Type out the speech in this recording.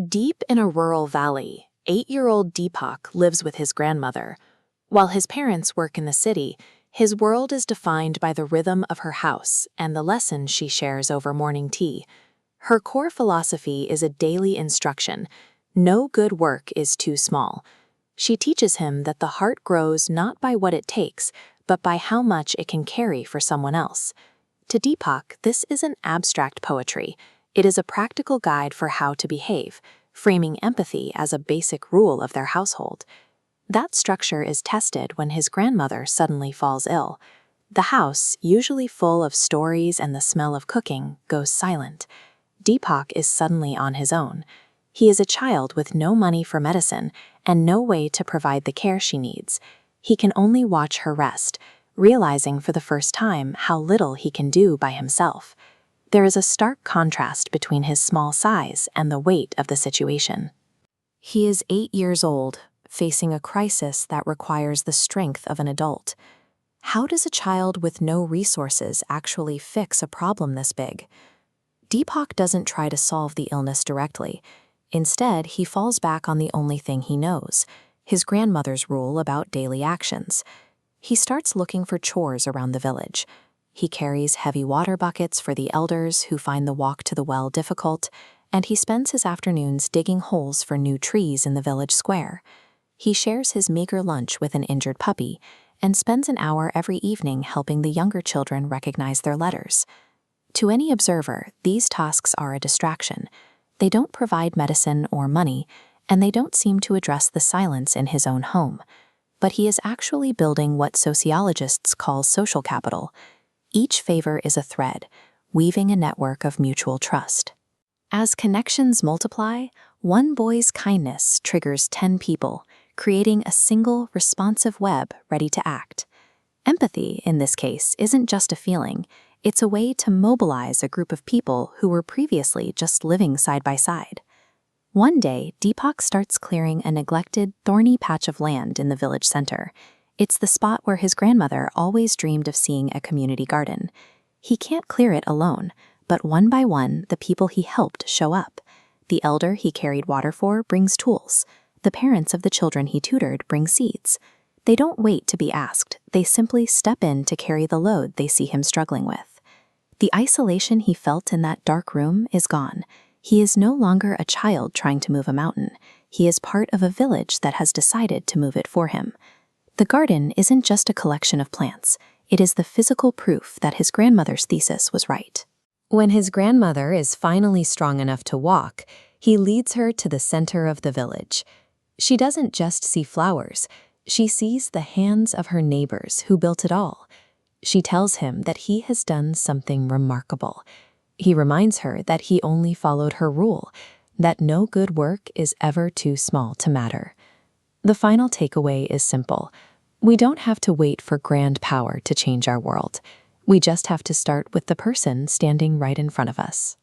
Deep in a rural valley, 8-year-old Deepak lives with his grandmother. While his parents work in the city, his world is defined by the rhythm of her house and the lessons she shares over morning tea. Her core philosophy is a daily instruction: no good work is too small. She teaches him that the heart grows not by what it takes, but by how much it can carry for someone else. To Deepak, this isn't abstract poetry. It is a practical guide for how to behave, framing empathy as a basic rule of their household. That structure is tested when his grandmother suddenly falls ill. The house, usually full of stories and the smell of cooking, goes silent. Deepak is suddenly on his own. He is a child with no money for medicine and no way to provide the care she needs. He can only watch her rest, realizing for the first time how little he can do by himself. There is a stark contrast between his small size and the weight of the situation. He is 8 years old, facing a crisis that requires the strength of an adult. How does a child with no resources actually fix a problem this big? Deepak doesn't try to solve the illness directly. Instead, he falls back on the only thing he knows: his grandmother's rule about daily actions. He starts looking for chores around the village. He carries heavy water buckets for the elders who find the walk to the well difficult, and he spends his afternoons digging holes for new trees in the village square. He shares his meager lunch with an injured puppy and spends an hour every evening helping the younger children recognize their letters. To any observer, these tasks are a distraction. They don't provide medicine or money, and they don't seem to address the silence in his own home. But he is actually building what sociologists call social capital. Each favor is a thread, weaving a network of mutual trust. As connections multiply, one boy's kindness triggers 10 people, creating a single, responsive web ready to act. Empathy, in this case, isn't just a feeling. It's a way to mobilize a group of people who were previously just living side by side. One day, Deepak starts clearing a neglected, thorny patch of land in the village center. It's the spot where his grandmother always dreamed of seeing a community garden. He can't clear it alone, but one by one, the people he helped show up. The elder he carried water for brings tools. The parents of the children he tutored bring seeds. They don't wait to be asked. They simply step in to carry the load they see him struggling with. The isolation he felt in that dark room is gone. He is no longer a child trying to move a mountain. He is part of a village that has decided to move it for him. The garden isn't just a collection of plants. It is the physical proof that his grandmother's thesis was right. When his grandmother is finally strong enough to walk, he leads her to the center of the village. She doesn't just see flowers. She sees the hands of her neighbors who built it all. She tells him that he has done something remarkable. He reminds her that he only followed her rule, that no good work is ever too small to matter. The final takeaway is simple. We don't have to wait for grand power to change our world. We just have to start with the person standing right in front of us.